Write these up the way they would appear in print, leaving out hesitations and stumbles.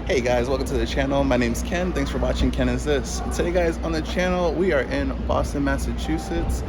Hey guys, welcome to the channel. My name's Ken. Thanks for watching Kenisthis. Today guys, on the channel, we are in Boston, Massachusetts.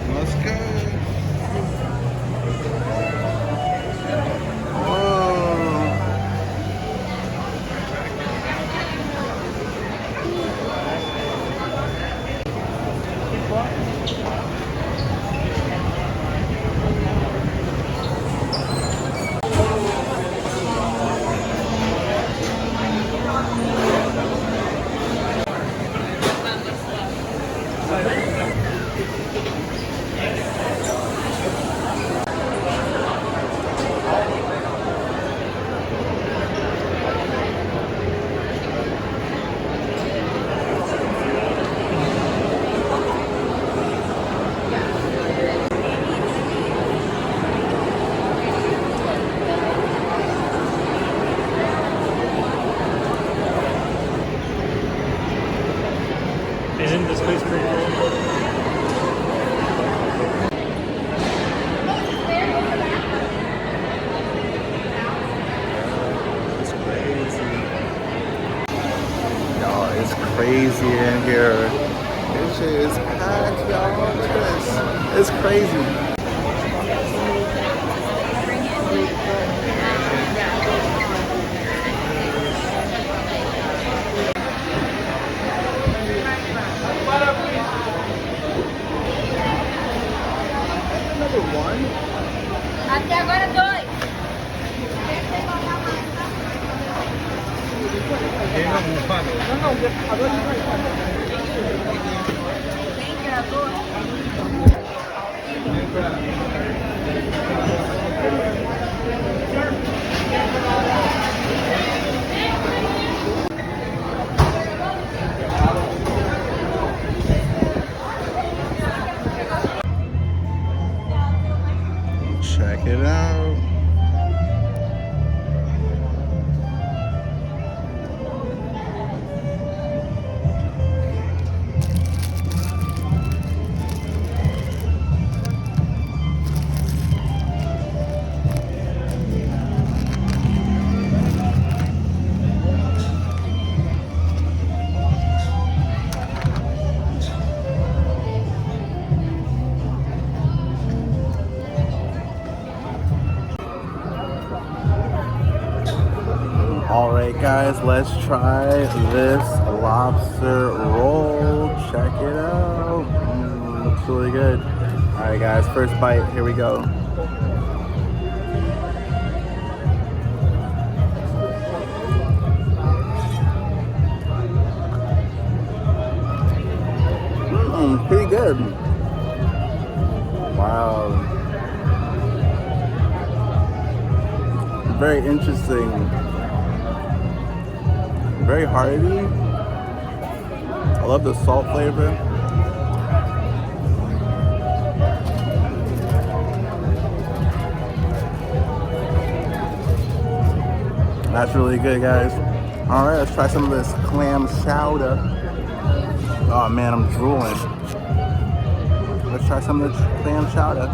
Let's go. Isn't this place pretty cool? It's crazy. Y'all, it's crazy in here. This shit is packed, y'all. Look at this. It's crazy. Até agora dois. Quem gravou? Check it out. Alright guys, let's try this lobster roll. Check it out. Looks really good. Alright guys, first bite, here we go. Pretty good. Wow. Very interesting. Very hearty. I love the salt flavor. That's really good, guys. All right, let's try some of this clam chowder. Oh man, I'm drooling. Let's try some of the clam chowder.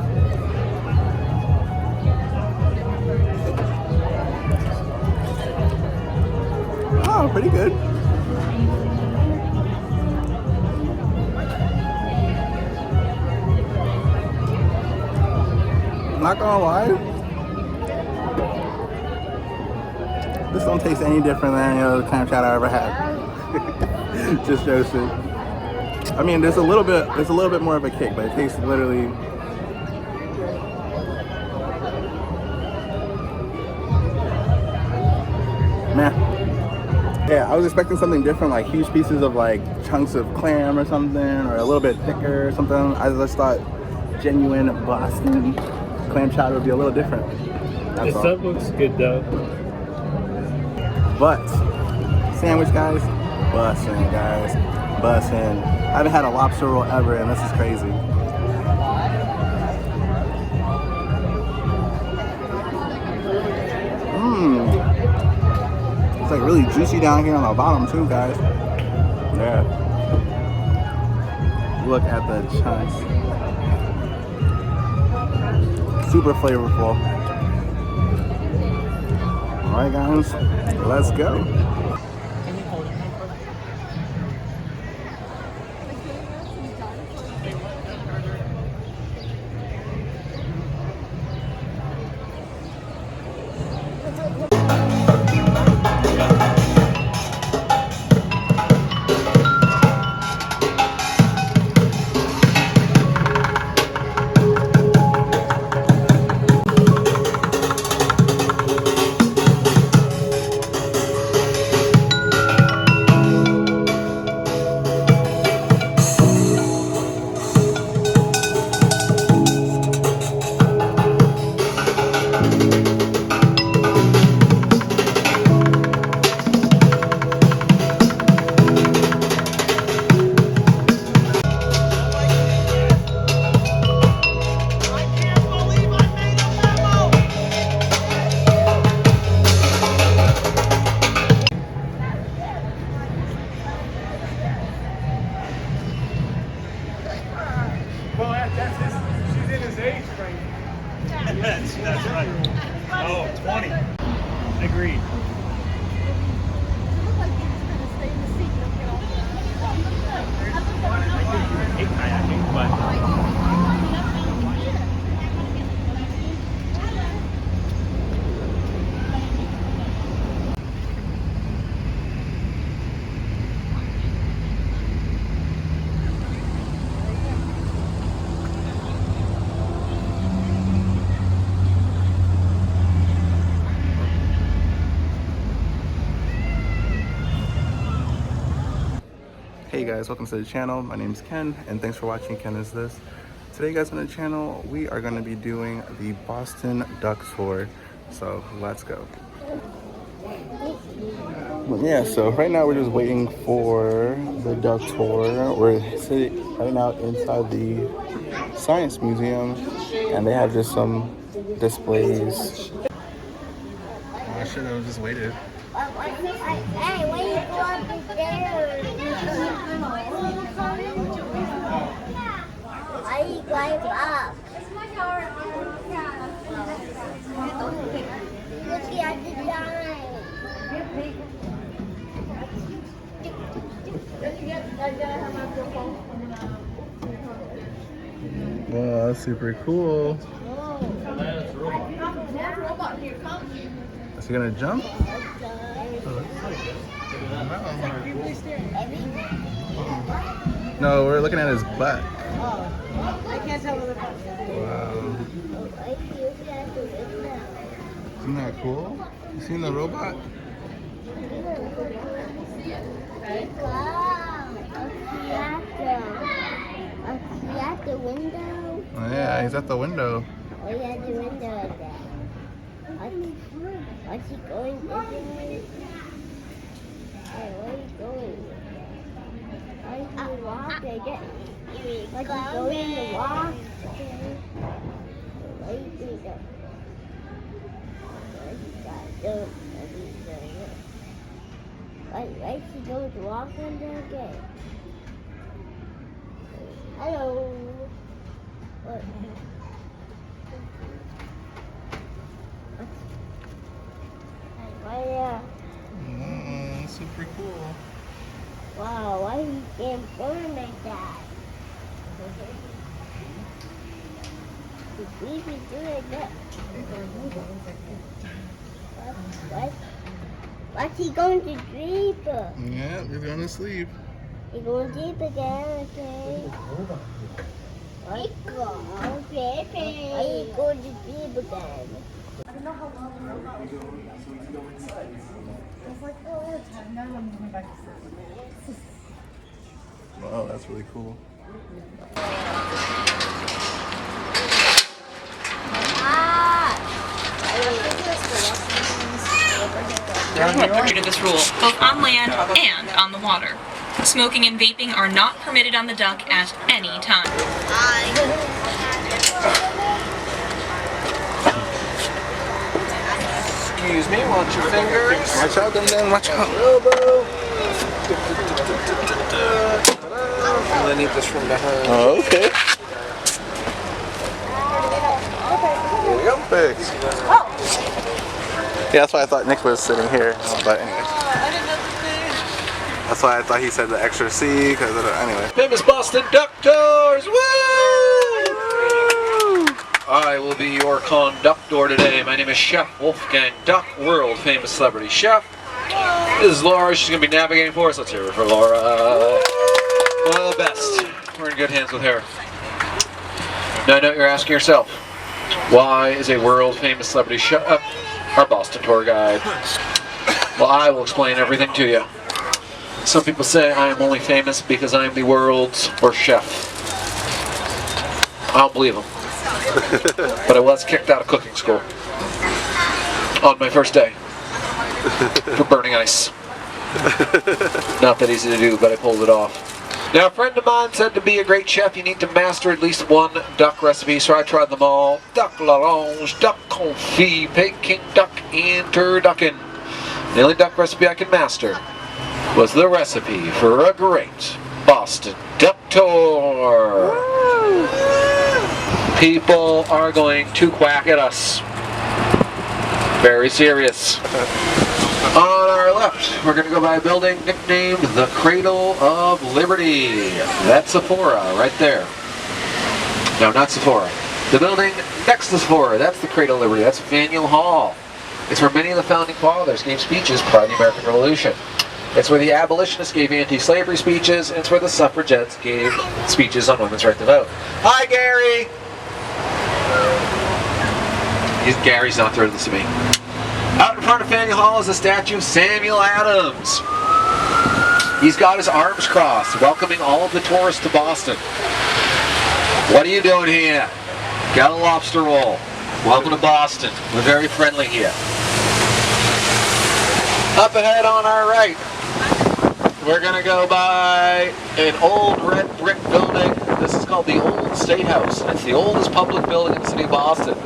Oh, pretty good. Not gonna lie, this don't taste any different than any other clam chowder I ever had. Just shows it. I mean, there's a little bit more of a kick, but it tastes literally Meh. Yeah, I was expecting something different, like huge pieces of like chunks of clam or something, or a little bit thicker or something. I just thought genuine Boston clam chowder would be a little different. That's The all. sub looks good though. But sandwich, guys, bussin', guys, bussin'. I haven't had a lobster roll ever, and this is crazy. It's like really juicy down here on the bottom too, guys. Yeah. Look at the chunks. Super flavorful. All right, guys, let's go. She's in his age range. That's right. Oh, 20. Agreed. Hate kayaking, but Hey guys, welcome to the channel. My name is Ken, and thanks for watching Kenisthis. Today, guys, on the channel, we are going to be doing the Boston Duck Tour. So let's go. Yeah, so right now we're just waiting for the duck tour. We're sitting right now inside the Science Museum, and they have just some displays. Oh, I should have just waited. Hey, why you go up there? Why you going up? Look at the Wow, that's super cool. Is he gonna jump? No, we're looking at his butt. I can't tell whether Wow. Isn't that cool? You seen the robot? Wow. At the window. Oh, yeah, he's at the window. Oh, yeah, the window there. What's he going this way? Hey, where are you going? Why are you walking? What's he going to walk? Where are you going to go? Why is he going to walk under again? Hello. What? Super cool. Wow, why he can't burn like that? The baby do like that. What's he going to sleep? Yeah, he's going to sleep. He's going to sleep again, okay? Why you going to sleep again? Wow, that's really cool. There are permitted to this rule, both on land and on the water. Smoking and vaping are not permitted on the duck at any time. Excuse me, watch your fingers. Watch out, then watch out. Elbow. And then eat this from behind. Oh, okay. There we go. Thanks. Yeah, that's why I thought Nick was sitting here. But anyway. That's why I thought he said the extra C, because anyway. Famous Boston Duck Tours! Woo! I will be your conductor today. My name is Chef Wolfgang Duck, world famous celebrity chef. This is Laura. She's going to be navigating for us. Let's hear it for Laura. One of the best. We're in good hands with her. Now I know you're asking yourself, why is a world famous celebrity chef our Boston tour guide? Well, I will explain everything to you. Some people say I am only famous because I am the world's worst chef. I don't believe them. But I was kicked out of cooking school on my first day for burning ice. Not that easy to do, but I pulled it off. Now, a friend of mine said to be a great chef, you need to master at least one duck recipe, so I tried them all. Duck l'orange, duck confit, Peking duck, and turducken. The only duck recipe I could master was the recipe for a great Boston duck tour. People are going to quack at us. Very serious. On our left, we're going to go by a building nicknamed the Cradle of Liberty. That's Sephora right there. No, not Sephora. The building next to Sephora, that's the Cradle of Liberty. That's Faneuil Hall. It's where many of the founding fathers gave speeches prior to the American Revolution. It's where the abolitionists gave anti-slavery speeches, and it's where the suffragettes gave speeches on women's right to vote. Hi, Gary! Gary's not there to listen to me. Out in front of Faneuil Hall is a statue of Samuel Adams. He's got his arms crossed, welcoming all of the tourists to Boston. What are you doing here? Got a lobster roll. Welcome to Boston. We're very friendly here. Up ahead on our right, we're going to go by an old red brick building. This is called the Old State House. It's the oldest public building in the city of Boston.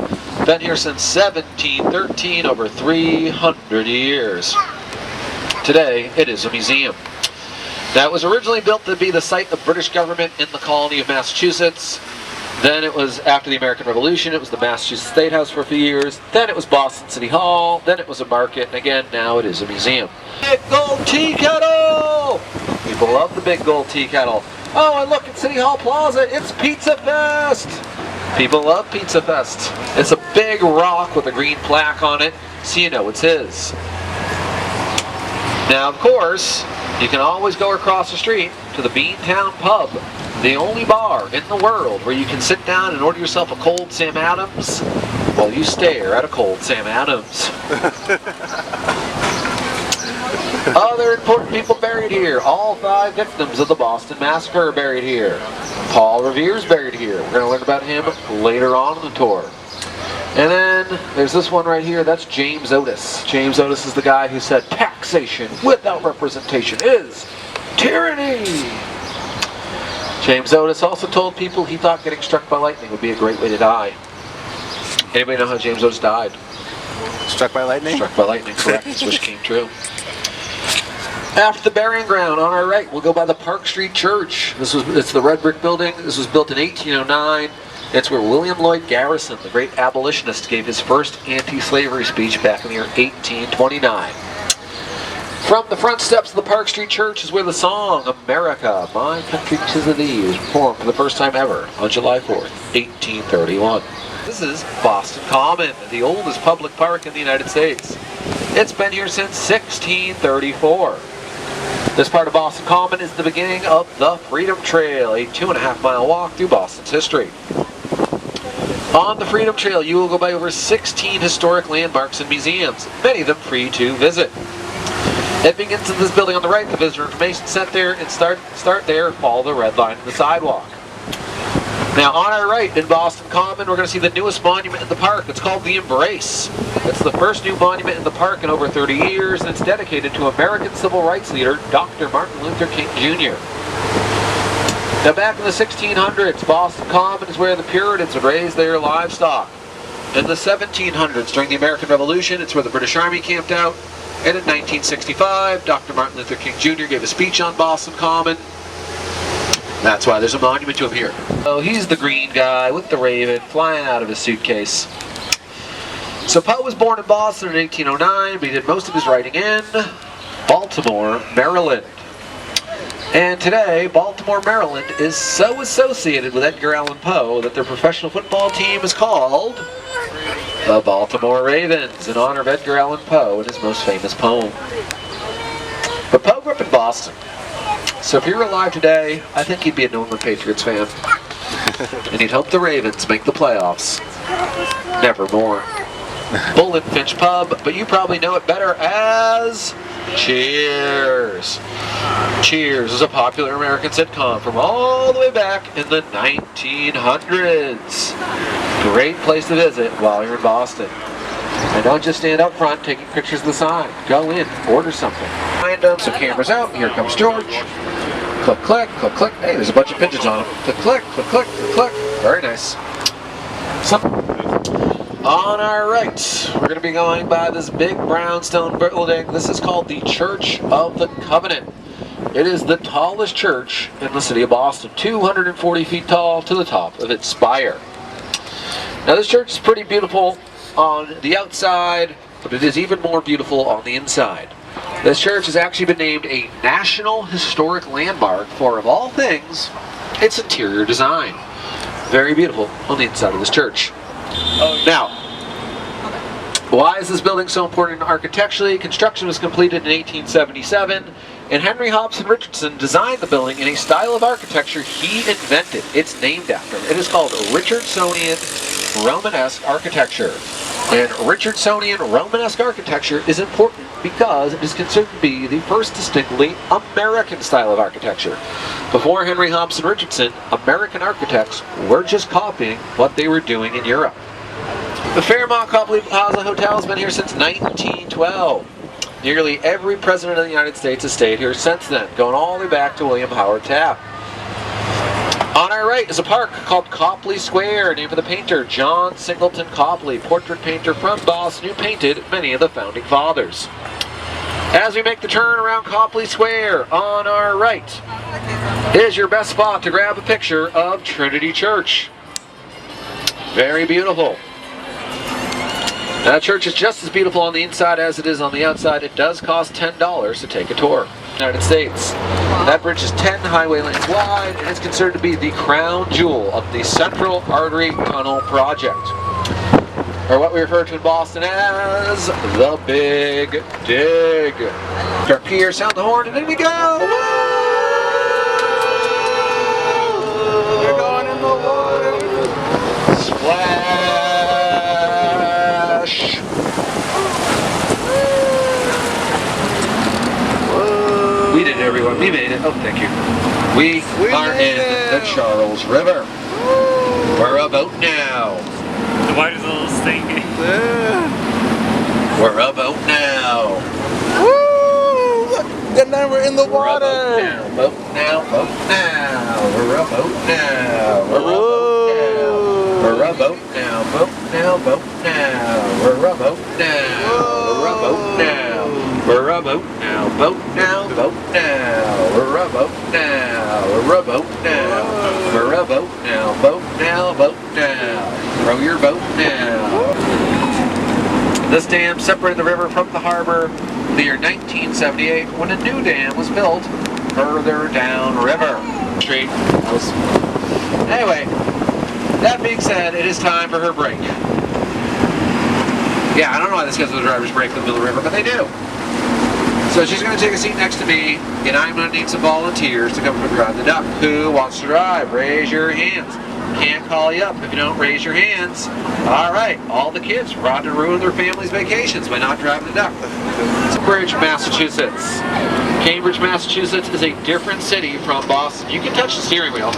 Been here since 1713, over 300 years. Today, it is a museum. Now, it was originally built to be the site of British government in the colony of Massachusetts. Then it was, after the American Revolution, it was the Massachusetts State House for a few years. Then it was Boston City Hall. Then it was a market. And again, now it is a museum. Big gold tea kettle! People love the big gold tea kettle. Oh, and look at City Hall Plaza. It's Pizza Fest! People love Pizza Fest. It's a big rock with a green plaque on it, so you know it's his. Now, of course, you can always go across the street to the Beantown Pub, the only bar in the world where you can sit down and order yourself a cold Sam Adams while you stare at a cold Sam Adams. Other important people buried here. All 5 victims of the Boston Massacre are buried here. Paul Revere's buried here. We're going to learn about him later on in the tour. And then there's this one right here. That's James Otis. James Otis is the guy who said taxation without representation is tyranny. James Otis also told people he thought getting struck by lightning would be a great way to die. Anybody know how James Otis died? Struck by lightning? Struck by lightning, correct. His wish came true. After the burying ground, on our right, we'll go by the Park Street Church. It's the red brick building. This was built in 1809. It's where William Lloyd Garrison, the great abolitionist, gave his first anti-slavery speech back in the year 1829. From the front steps of the Park Street Church is where the song America, My Country 'Tis of Thee was performed for the first time ever on July 4th, 1831. This is Boston Common, the oldest public park in the United States. It's been here since 1634. This part of Boston Common is the beginning of the Freedom Trail, a 2.5-mile walk through Boston's history. On the Freedom Trail, you will go by over 16 historic landmarks and museums, many of them free to visit. It begins in this building on the right, the visitor information center, and start there, follow the red line in the sidewalk. Now on our right in Boston Common, we're going to see the newest monument in the park. It's called the Embrace. It's the first new monument in the park in over 30 years, and it's dedicated to American civil rights leader Dr. Martin Luther King Jr. Now back in the 1600s, Boston Common is where the Puritans would raise their livestock. In the 1700s, during the American Revolution, it's where the British Army camped out. And in 1965, Dr. Martin Luther King Jr. gave a speech on Boston Common. That's why there's a monument to him here. So he's the green guy with the raven flying out of his suitcase. So Poe was born in Boston in 1809, but he did most of his writing in Baltimore, Maryland. And today, Baltimore, Maryland is so associated with Edgar Allan Poe that their professional football team is called the Baltimore Ravens, in honor of Edgar Allan Poe and his most famous poem. But Poe grew up in Boston. So if he were alive today, I think he'd be a New England Patriots fan. And he'd hope the Ravens make the playoffs. Nevermore. Bull and Finch Pub, but you probably know it better as Cheers. Cheers is a popular American sitcom from all the way back in the 1900s. Great place to visit while you're in Boston. And don't just stand up front taking pictures of the sign. Go in, order something. Behind them, so cameras out, here comes George. Click, click, click, click. Hey, there's a bunch of pigeons on him. Click, click, click, click, click, click. Very nice. On our right, we're going to be going by this big brownstone building. This is called the Church of the Covenant. It is the tallest church in the city of Boston, 240 feet tall to the top of its spire. Now this church is pretty beautiful on the outside, but it is even more beautiful on the inside. This church has actually been named a National Historic Landmark for, of all things, its interior design. Very beautiful on the inside of this church. Now, why is this building so important architecturally? Construction was completed in 1877, and Henry Hobson Richardson designed the building in a style of architecture he invented. It's named after him. It is called Richardsonian Romanesque architecture. And Richardsonian Romanesque architecture is important because it is considered to be the first distinctly American style of architecture. Before Henry Hobson Richardson, American architects were just copying what they were doing in Europe. The Fairmont Copley Plaza Hotel has been here since 1912. Nearly every president of the United States has stayed here since then, going all the way back to William Howard Taft. On our right is a park called Copley Square, named for the painter John Singleton Copley, portrait painter from Boston who painted many of the founding fathers. As we make the turn around Copley Square, on our right is your best spot to grab a picture of Trinity Church. Very beautiful. That church is just as beautiful on the inside as it is on the outside. It does cost $10 to take a tour. United States. That bridge is 10 highway lanes wide and is considered to be the crown jewel of the Central Artery Tunnel Project, or what we refer to in Boston as the Big Dig. Our pier, sound the horn, and in we go! We're going in the water. Splash! We did it, everyone. We made it. Oh, thank you. We are in the Charles River. We're about now. Why does the little stinky? We're about now. Woo! Look, and then we're in the water. We're about now. We're about now. We're about now. We're about now. We're about now. We're about now. We're about now. Boat now. Boat now. We're about now. We're about now. We're about now. Boat now. Boat now. Row your boat now. This dam separated the river from the harbor in the year 1978 when a new dam was built further down river. Street. Anyway, that being said, it is time for her break. Yeah, I don't know why this gives the driver's break in the middle of the river, but they do. So she's going to take a seat next to me, and I'm going to need some volunteers to come and drive the duck. Who wants to drive? Raise your hands. Can't call you up if you don't raise your hands. All right, all the kids run to ruin their family's vacations by not driving the duck. Cambridge, Massachusetts. Cambridge, Massachusetts is a different city from Boston. You can touch the steering wheel.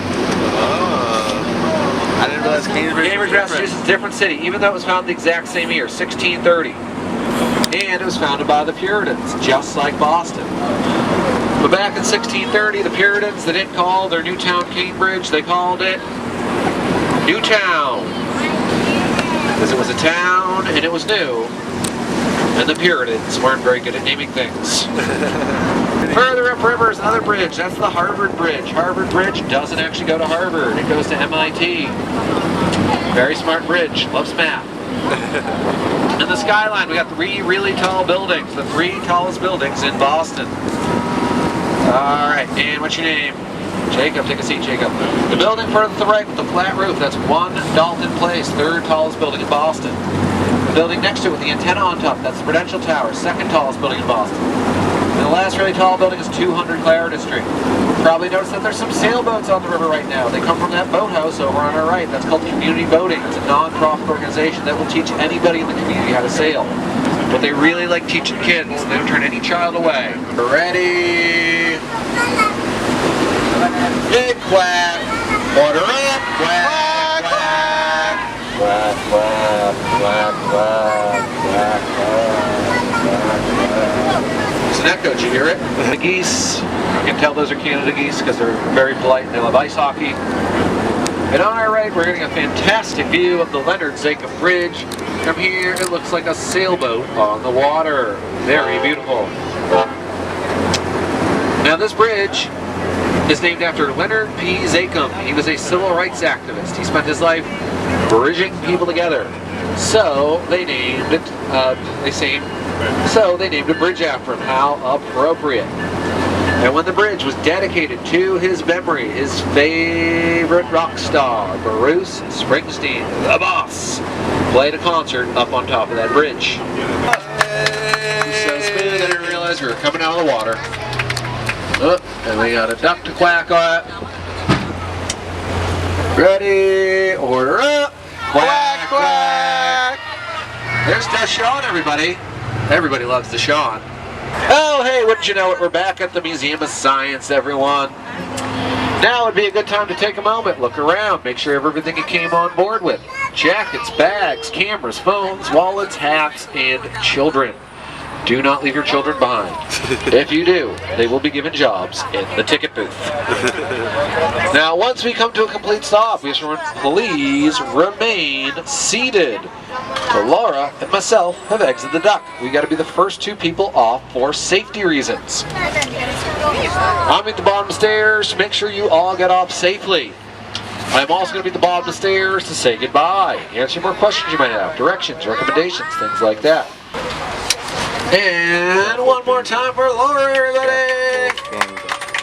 I didn't realize Cambridge, Massachusetts is a different city, even though it was founded the exact same year, 1630. And it was founded by the Puritans, just like Boston. But back in 1630, the Puritans, they didn't call their new town Cambridge, they called it Newtown. Because it was a town and it was new. And the Puritans weren't very good at naming things. Further upriver is another bridge. That's the Harvard Bridge. Harvard Bridge doesn't actually go to Harvard. It goes to MIT. Very smart bridge. Loves math. In the skyline, we got 3 really tall buildings. The 3 tallest buildings in Boston. Alright, and what's your name? Jacob, take a seat, Jacob. The building further to the right with the flat roof, that's 1 Dalton Place, 3rd tallest building in Boston. The building next to it with the antenna on top, that's the Prudential Tower, 2nd tallest building in Boston. And the last really tall building is 200 Clarendon Street. Probably noticed that there's some sailboats on the river right now. They come from that boathouse over on our right. That's called Community Boating. It's a non-profit organization that will teach anybody in the community how to sail. But they really like teaching kids. They don't turn any child away. Ready? Big quack. Order up. Quack, quack. Quack, quack, quack, quack, quack, quack. It's an echo, did you hear it? The geese, you can tell those are Canada geese because they're very polite and they love ice hockey. And on our right, we're getting a fantastic view of the Leonard Zakem Bridge. From here, it looks like a sailboat on the water. Very beautiful. Now this bridge is named after Leonard P. Zakem. He was a civil rights activist. He spent his life bridging people together. So they named it, they named a bridge after him. How appropriate. And when the bridge was dedicated to his memory, his favorite rock star, Bruce Springsteen, the boss, played a concert up on top of that bridge. So smooth, I didn't realize we were coming out of the water. Oh, and we got a duck to quack on. Ready, order up. Quack, quack. There's Deshaun, everybody. Everybody loves Deshaun. Oh, hey, wouldn't you know it, we're back at the Museum of Science, everyone. Now would be a good time to take a moment, look around, make sure everything you came on board with. Jackets, bags, cameras, phones, wallets, hats, and children. Do not leave your children behind. If you do, they will be given jobs in the ticket booth. Now, once we come to a complete stop, we should please remain seated. So Laura and myself have exited the duck. We got to be the first 2 people off for safety reasons. I'm at the bottom of the stairs to make sure you all get off safely. I'm also going to be at the bottom of the stairs to say goodbye, answer more questions you might have, directions, recommendations, things like that. And one more time for Laura, everybody!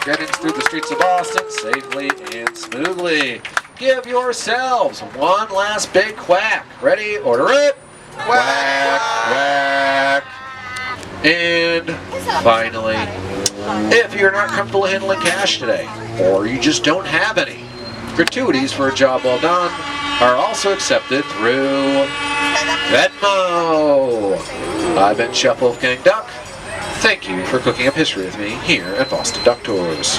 Getting through the streets of Boston safely and smoothly. Give yourselves one last big quack. Ready? Order it! Quack, quack. And finally, if you're not comfortable handling cash today, or you just don't have any, gratuities for a job well done are also accepted through Venmo. I've been Chef Wolfgang Duck. Thank you for cooking up history with me here at Boston Duck Tours.